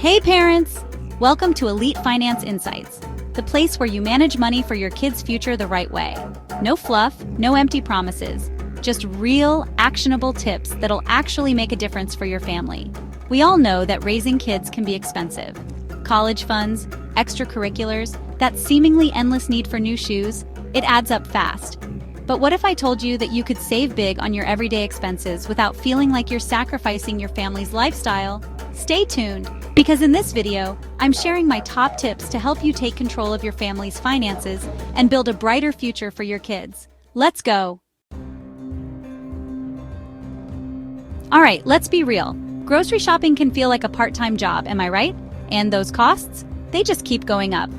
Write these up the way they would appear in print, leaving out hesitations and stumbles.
Hey parents! Welcome to Elite Finance Insights, the place where you manage money for your kids' future the right way. No fluff, no empty promises, just real, actionable tips that'll actually make a difference for your family. We all know that raising kids can be expensive. College funds, extracurriculars, that seemingly endless need for new shoes, it adds up fast. But what if I told you that you could save big on your everyday expenses without feeling like you're sacrificing your family's lifestyle? Stay tuned, because in this video, I'm sharing my top tips to help you take control of your family's finances and build a brighter future for your kids. Let's go! Alright, let's be real. Grocery shopping can feel like a part-time job, am I right? And those costs? They just keep going up.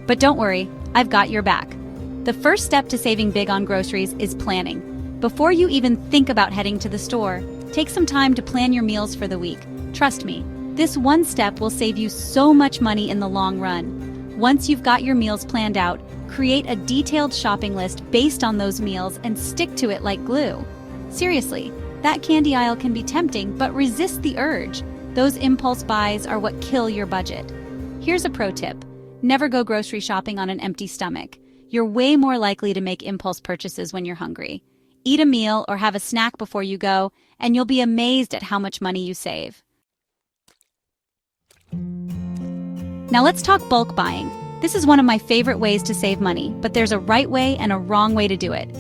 But don't worry, I've got your back. The first step to saving big on groceries is planning. Before you even think about heading to the store, take some time to plan your meals for the week. Trust me, this one step will save you so much money in the long run. Once you've got your meals planned out, create a detailed shopping list based on those meals and stick to it like glue. Seriously, that candy aisle can be tempting, but resist the urge. Those impulse buys are what kill your budget. Here's a pro tip. Never go grocery shopping on an empty stomach. You're way more likely to make impulse purchases when you're hungry. Eat a meal or have a snack before you go, and you'll be amazed at how much money you save. Now let's talk bulk buying. This is one of my favorite ways to save money, but there's a right way and a wrong way to do it.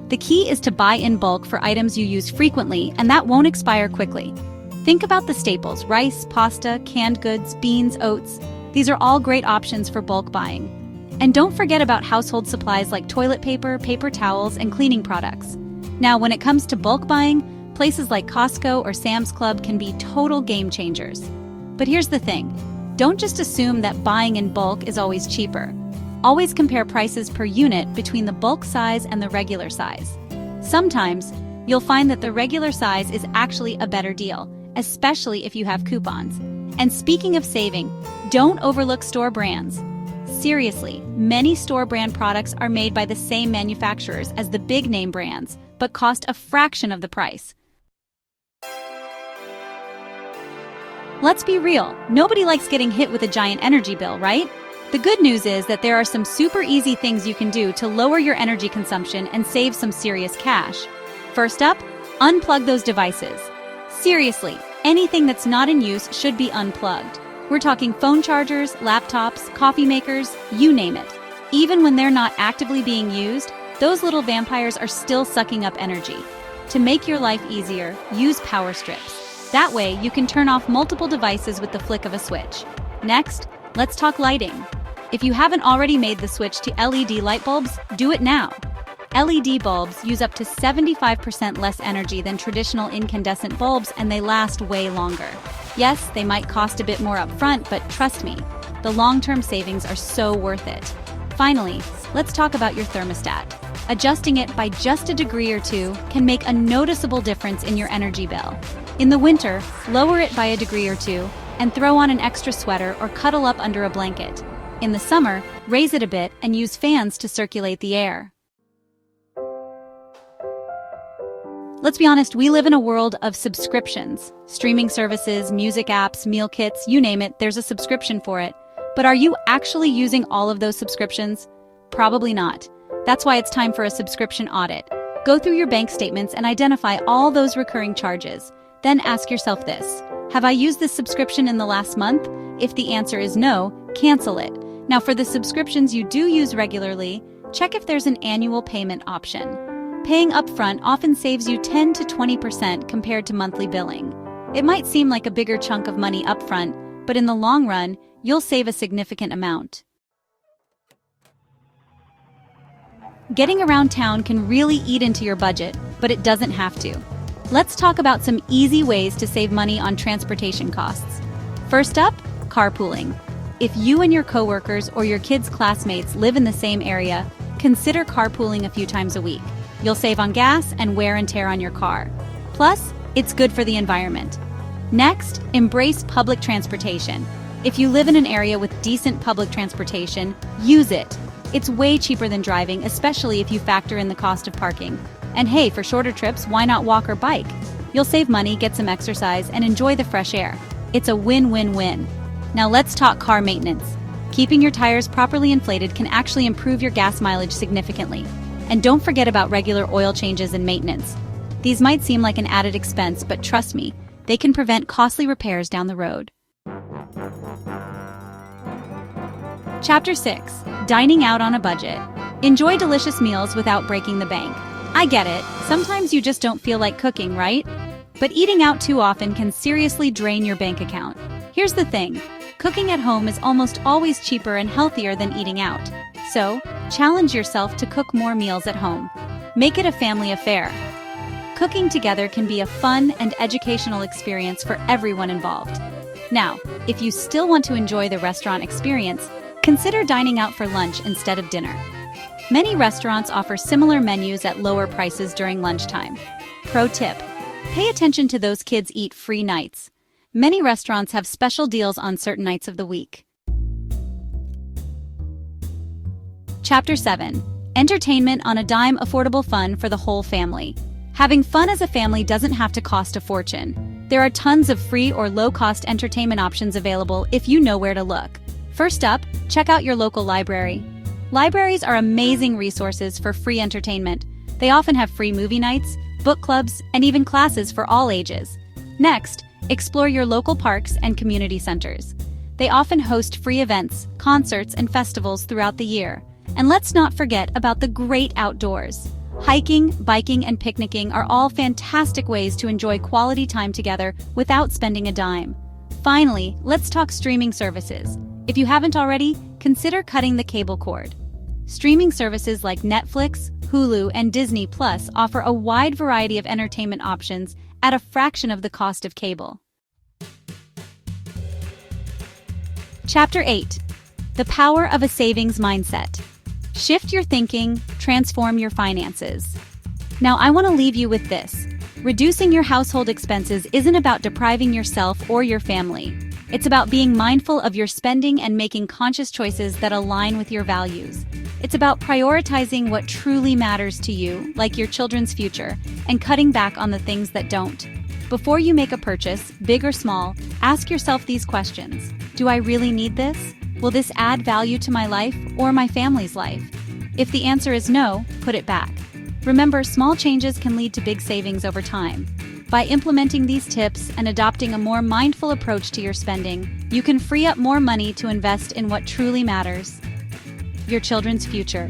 The key is to buy in bulk for items you use frequently, and that won't expire quickly. Think about the staples: rice, pasta, canned goods, beans, oats. These are all great options for bulk buying. And don't forget about household supplies like toilet paper, paper towels, and cleaning products. Now, when it comes to bulk buying, places like Costco or Sam's Club can be total game changers. But here's the thing. Don't just assume that buying in bulk is always cheaper. Always compare prices per unit between the bulk size and the regular size. Sometimes, you'll find that the regular size is actually a better deal, especially if you have coupons. And speaking of saving, don't overlook store brands. Seriously, many store brand products are made by the same manufacturers as the big name brands, but cost a fraction of the price. Let's be real, nobody likes getting hit with a giant energy bill, right? The good news is that there are some super easy things you can do to lower your energy consumption and save some serious cash. First up, unplug those devices. Seriously, anything that's not in use should be unplugged. We're talking phone chargers, laptops, coffee makers, you name it. Even when they're not actively being used, those little vampires are still sucking up energy. To make your life easier, use power strips. That way, you can turn off multiple devices with the flick of a switch. Next, let's talk lighting. If you haven't already made the switch to LED light bulbs, do it now. LED bulbs use up to 75% less energy than traditional incandescent bulbs, and they last way longer. Yes, they might cost a bit more up front, but trust me, the long-term savings are so worth it. Finally, let's talk about your thermostat. Adjusting it by just a degree or two can make a noticeable difference in your energy bill. In the winter, lower it by a degree or two and throw on an extra sweater or cuddle up under a blanket. In the summer, raise it a bit and use fans to circulate the air. Let's be honest, we live in a world of subscriptions. Streaming services, music apps, meal kits, you name it, there's a subscription for it. But are you actually using all of those subscriptions? Probably not. That's why it's time for a subscription audit. Go through your bank statements and identify all those recurring charges. Then ask yourself this: have I used this subscription in the last month? If the answer is no, cancel it. Now for the subscriptions you do use regularly, check if there's an annual payment option. Paying upfront often saves you 10 to 20% compared to monthly billing. It might seem like a bigger chunk of money upfront, but in the long run, you'll save a significant amount. Getting around town can really eat into your budget, but it doesn't have to. Let's talk about some easy ways to save money on transportation costs. First up, carpooling. If you and your coworkers or your kids' classmates live in the same area, consider carpooling a few times a week. You'll save on gas and wear and tear on your car. Plus, it's good for the environment. Next, embrace public transportation. If you live in an area with decent public transportation, use it. It's way cheaper than driving, especially if you factor in the cost of parking. And hey, for shorter trips, why not walk or bike? You'll save money, get some exercise, and enjoy the fresh air. It's a win-win-win. Now let's talk car maintenance. Keeping your tires properly inflated can actually improve your gas mileage significantly. And don't forget about regular oil changes and maintenance. These might seem like an added expense, but trust me, they can prevent costly repairs down the road. Chapter 6. Dining out on a budget. Enjoy delicious meals without breaking the bank. I get it, sometimes you just don't feel like cooking, right? But eating out too often can seriously drain your bank account. Here's the thing, cooking at home is almost always cheaper and healthier than eating out. So, challenge yourself to cook more meals at home. Make it a family affair. Cooking together can be a fun and educational experience for everyone involved. Now, if you still want to enjoy the restaurant experience, consider dining out for lunch instead of dinner. Many restaurants offer similar menus at lower prices during lunchtime. Pro tip: pay attention to those kids eat free nights. Many restaurants have special deals on certain nights of the week. Chapter 7. Entertainment on a dime. Affordable fun for the whole family. Having fun as a family doesn't have to cost a fortune. There are tons of free or low-cost entertainment options available if you know where to look. First up, check out your local library. Libraries are amazing resources for free entertainment. They often have free movie nights, book clubs, and even classes for all ages. Next, explore your local parks and community centers. They often host free events, concerts, and festivals throughout the year. And let's not forget about the great outdoors. Hiking, biking, and picnicking are all fantastic ways to enjoy quality time together without spending a dime. Finally, let's talk streaming services. If you haven't already, consider cutting the cable cord. Streaming services like Netflix, Hulu, and Disney Plus offer a wide variety of entertainment options at a fraction of the cost of cable. Chapter 8. The power of a savings mindset. Shift your thinking, transform your finances. Now, I want to leave you with this. Reducing your household expenses isn't about depriving yourself or your family. It's about being mindful of your spending and making conscious choices that align with your values. It's about prioritizing what truly matters to you, like your children's future, and cutting back on the things that don't. Before you make a purchase, big or small, ask yourself these questions. Do I really need this? Will this add value to my life or my family's life? If the answer is no, put it back. Remember, small changes can lead to big savings over time. By implementing these tips and adopting a more mindful approach to your spending, you can free up more money to invest in what truly matters: your children's future.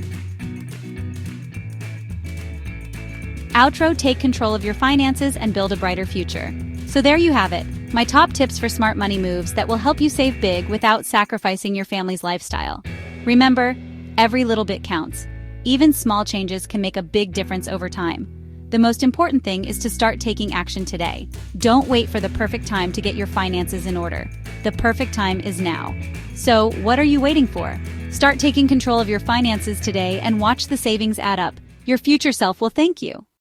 Outro: take control of your finances and build a brighter future. So there you have it, my top tips for smart money moves that will help you save big without sacrificing your family's lifestyle. Remember, every little bit counts. Even small changes can make a big difference over time. The most important thing is to start taking action today. Don't wait for the perfect time to get your finances in order. The perfect time is now. So, what are you waiting for? Start taking control of your finances today and watch the savings add up. Your future self will thank you.